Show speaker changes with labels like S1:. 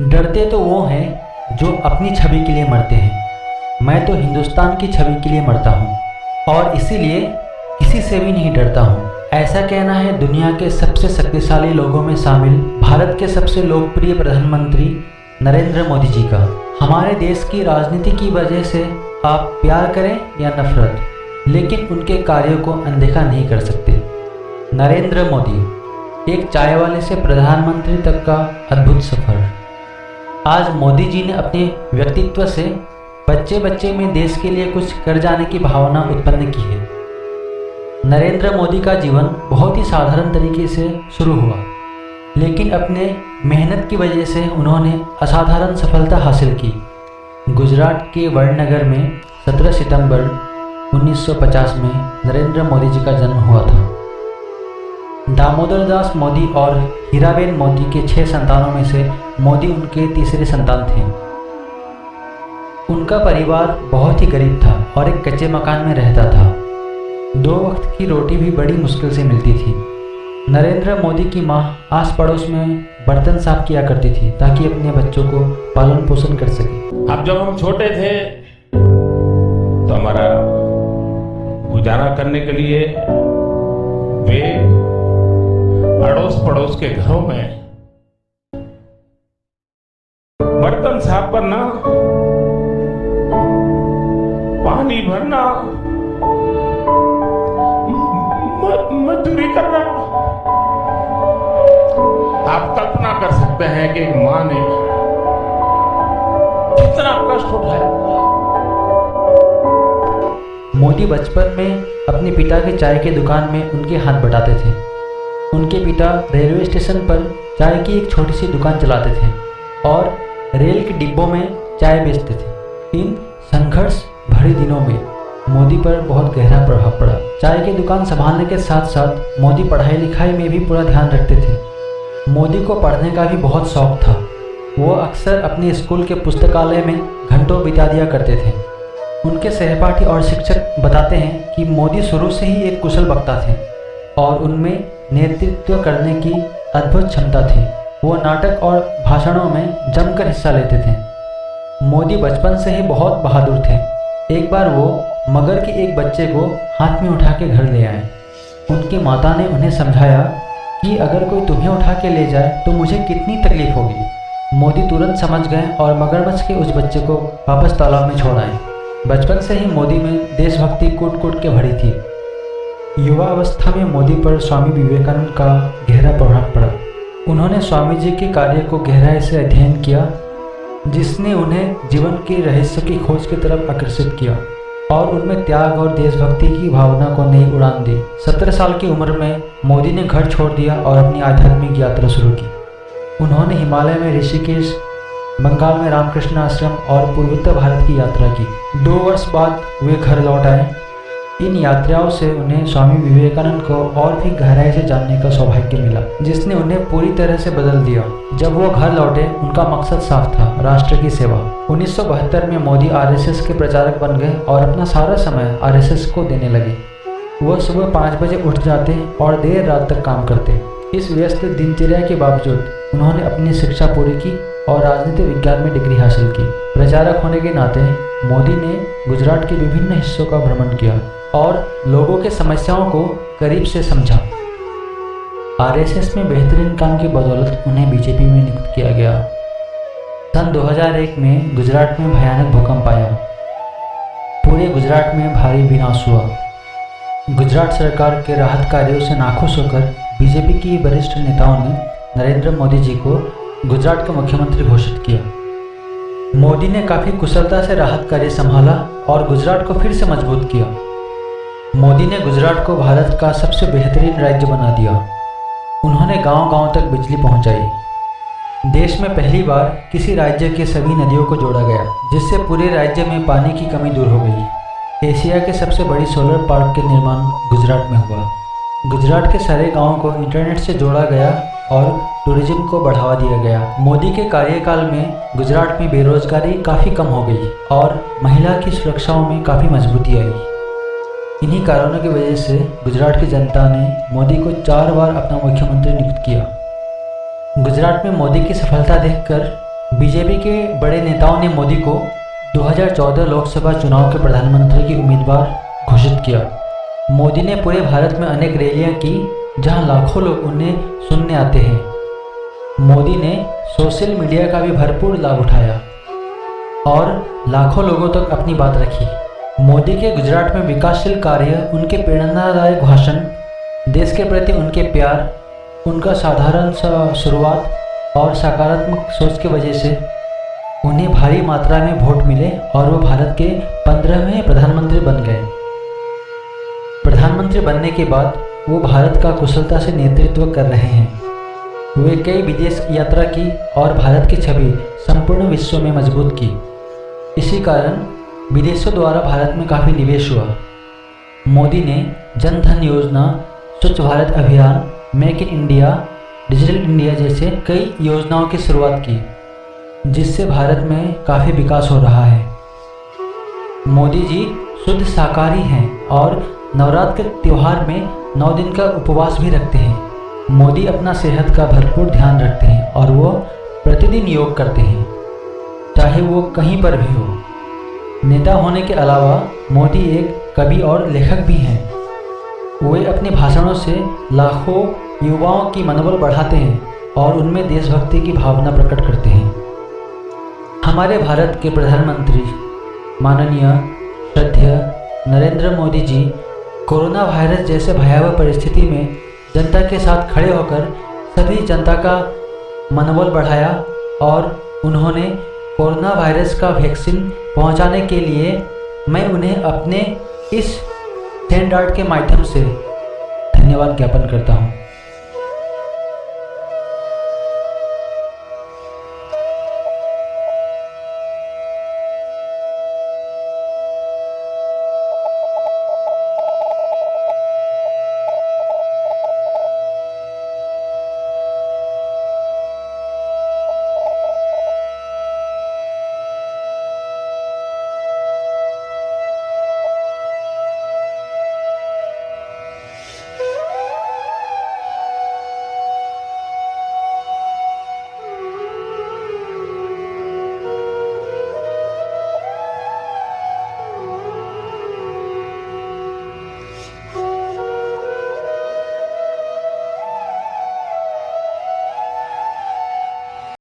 S1: डरते तो वो हैं जो अपनी छवि के लिए मरते हैं। मैं तो हिंदुस्तान की छवि के लिए मरता हूँ और इसीलिए किसी से भी नहीं डरता हूँ। ऐसा कहना है दुनिया के सबसे शक्तिशाली लोगों में शामिल भारत के सबसे लोकप्रिय प्रधानमंत्री नरेंद्र मोदी जी का। हमारे देश की राजनीति की वजह से आप प्यार करें या नफरत, लेकिन उनके कार्यों को अनदेखा नहीं कर सकते। नरेंद्र मोदी, एक चाय वाले से प्रधानमंत्री तक का अद्भुत सफर। आज मोदी जी ने अपने व्यक्तित्व से बच्चे बच्चे में देश के लिए कुछ कर जाने की भावना उत्पन्न की है। नरेंद्र मोदी का जीवन बहुत ही साधारण तरीके से शुरू हुआ, लेकिन अपने मेहनत की वजह से उन्होंने असाधारण सफलता हासिल की। गुजरात के वडनगर में 17 सितंबर 1950 में नरेंद्र मोदी जी का जन्म हुआ था। दामोदर दास मोदी और हीराबेन मोदी के 6 संतानों में से मोदी उनके तीसरे संतान थे। उनका परिवार बहुत ही गरीब था और एक कच्चे मकान में रहता था। 2 वक्त की रोटी भी बड़ी मुश्किल से मिलती थी। नरेंद्र मोदी की मां आस पड़ोस में बर्तन साफ किया करती थी ताकि अपने बच्चों को पालन पोषण कर सके।
S2: अब जब हम छोटे थे तो हमारा गुजारा करने के लिए वे अड़ोस पड़ोस के घरों में बर्तन साफ करना, पानी भरना, मजदूरी करना। आप कल्पना कर सकते हैं कि एक मां ने कितना कष्ट उठाया।
S1: मोदी बचपन में अपने पिता के चाय की दुकान में उनके हाथ बटाते थे। उनके पिता रेलवे स्टेशन पर चाय की एक छोटी सी दुकान चलाते थे और रेल के डिब्बों में चाय बेचते थे। इन संघर्ष भरे दिनों में मोदी पर बहुत गहरा प्रभाव पड़ा। चाय की दुकान संभालने के साथ साथ मोदी पढ़ाई लिखाई में भी पूरा ध्यान रखते थे। मोदी को पढ़ने का भी बहुत शौक था। वो अक्सर अपने स्कूल के पुस्तकालय में घंटों बिता दिया करते थे। उनके सहपाठी और शिक्षक बताते हैं कि मोदी शुरू से ही एक कुशल वक्ता थे और उनमें नेतृत्व करने की अद्भुत क्षमता थी। वो नाटक और भाषणों में जमकर हिस्सा लेते थे। मोदी बचपन से ही बहुत बहादुर थे। एक बार वो मगर के एक बच्चे को हाथ में उठा के घर ले आए। उनकी माता ने उन्हें समझाया कि अगर कोई तुम्हें उठा के ले जाए तो मुझे कितनी तकलीफ होगी। मोदी तुरंत समझ गए और मगरमच्छ के उस बच्चे को वापस तालाब में छोड़ आए। बचपन से ही मोदी में देशभक्ति कूट कूट के भरी थी। युवा अवस्था में मोदी पर स्वामी विवेकानंद का गहरा प्रभाव पड़ा। उन्होंने स्वामी जी के कार्य को गहराई से अध्ययन किया, जिसने उन्हें जीवन के रहस्य की खोज की तरफ आकर्षित किया और उनमें त्याग और देशभक्ति की भावना को नई उड़ान दी। 17 साल की उम्र में मोदी ने घर छोड़ दिया और अपनी आध्यात्मिक यात्रा शुरू की। उन्होंने हिमालय में ऋषिकेश, बंगाल में रामकृष्ण आश्रम और पूर्वोत्तर भारत की यात्रा की। 2 वर्ष बाद वे घर लौट आए। इन यात्राओं से उन्हें स्वामी विवेकानंद को और भी गहराई से जानने का सौभाग्य मिला, जिसने उन्हें पूरी तरह से बदल दिया। जब वो घर लौटे, उनका मकसद साफ था, राष्ट्र की सेवा। 1972 में मोदी आरएसएस के प्रचारक बन गए और अपना सारा समय आरएसएस को देने लगे। वो सुबह 5 बजे उठ जाते और देर रात तक काम करते। इस व्यस्त दिनचर्या के बावजूद उन्होंने अपनी शिक्षा पूरी की और राजनीति विज्ञान में डिग्री हासिल की। प्रचारक होने के नाते मोदी ने गुजरात के विभिन्न हिस्सों का भ्रमण किया और लोगों के समस्याओं को करीब से समझा। आरएसएस में बेहतरीन काम की बदौलत उन्हें बीजेपी में नियुक्त किया गया। सन 2001 में गुजरात में भयानक भूकंप आया। पूरे गुजरात में भारी विनाश हुआ। गुजरात सरकार के राहत कार्यों से नाखुश होकर बीजेपी की वरिष्ठ नेताओं ने नरेंद्र मोदी जी को गुजरात का मुख्यमंत्री घोषित किया। मोदी ने काफ़ी कुशलता से राहत कार्य संभाला और गुजरात को फिर से मजबूत किया। मोदी ने गुजरात को भारत का सबसे बेहतरीन राज्य बना दिया। उन्होंने गांव-गांव तक बिजली पहुंचाई। देश में पहली बार किसी राज्य के सभी नदियों को जोड़ा गया, जिससे पूरे राज्य में पानी की कमी दूर हो गई। एशिया के सबसे बड़ी सोलर पार्क के निर्माण गुजरात में हुआ। गुजरात के सारे गाँवों को इंटरनेट से जोड़ा गया और टूरिज्म को बढ़ावा दिया गया। मोदी के कार्यकाल में गुजरात में बेरोजगारी काफ़ी कम हो गई और महिला की सुरक्षाओं में काफ़ी मजबूती आई। इन्हीं कारणों की वजह से गुजरात की जनता ने मोदी को 4 बार अपना मुख्यमंत्री नियुक्त किया। गुजरात में मोदी की सफलता देखकर बीजेपी के बड़े नेताओं ने मोदी को 2014 लोकसभा चुनाव के प्रधानमंत्री की उम्मीदवार घोषित किया। मोदी ने पूरे भारत में अनेक रैलियां की जहां लाखों लोग उन्हें सुनने आते हैं। मोदी ने सोशल मीडिया का भी भरपूर लाभ उठाया और लाखों लोगों तक अपनी बात रखी। मोदी के गुजरात में विकासशील कार्य, उनके प्रेरणादायक भाषण, देश के प्रति उनके प्यार, उनका साधारण सा शुरुआत और सकारात्मक सोच की वजह से उन्हें भारी मात्रा में वोट मिले और वो भारत के 15वें प्रधानमंत्री बन गए। प्रधानमंत्री बनने के बाद वो भारत का कुशलता से नेतृत्व कर रहे हैं। वे कई विदेश यात्रा की और भारत की छवि संपूर्ण विश्व में मजबूत की। इसी कारण विदेशों द्वारा भारत में काफ़ी निवेश हुआ। मोदी ने जन धन योजना, स्वच्छ भारत अभियान, make in India, digital India जैसे कई योजनाओं की शुरुआत की, जिससे भारत में काफ़ी विकास हो रहा है। मोदी जी शुद्ध शाकाहारी हैं और नवरात्र के त्यौहार में 9 दिन का उपवास भी रखते हैं। मोदी अपना सेहत का भरपूर ध्यान रखते हैं और वो प्रतिदिन योग करते हैं, चाहे वो कहीं पर भी हो। नेता होने के अलावा मोदी एक कवि और लेखक भी हैं। वे अपने भाषणों से लाखों युवाओं की मनोबल बढ़ाते हैं और उनमें देशभक्ति की भावना प्रकट करते हैं। हमारे भारत के प्रधानमंत्री माननीय श्रद्धेय नरेंद्र मोदी जी कोरोना वायरस जैसे भयावह परिस्थिति में जनता के साथ खड़े होकर सभी जनता का मनोबल बढ़ाया और उन्होंने कोरोना वायरस का वैक्सीन पहुंचाने के लिए मैं उन्हें अपने इस स्टैंड आर्ट के माध्यम से धन्यवाद ज्ञापन करता हूं।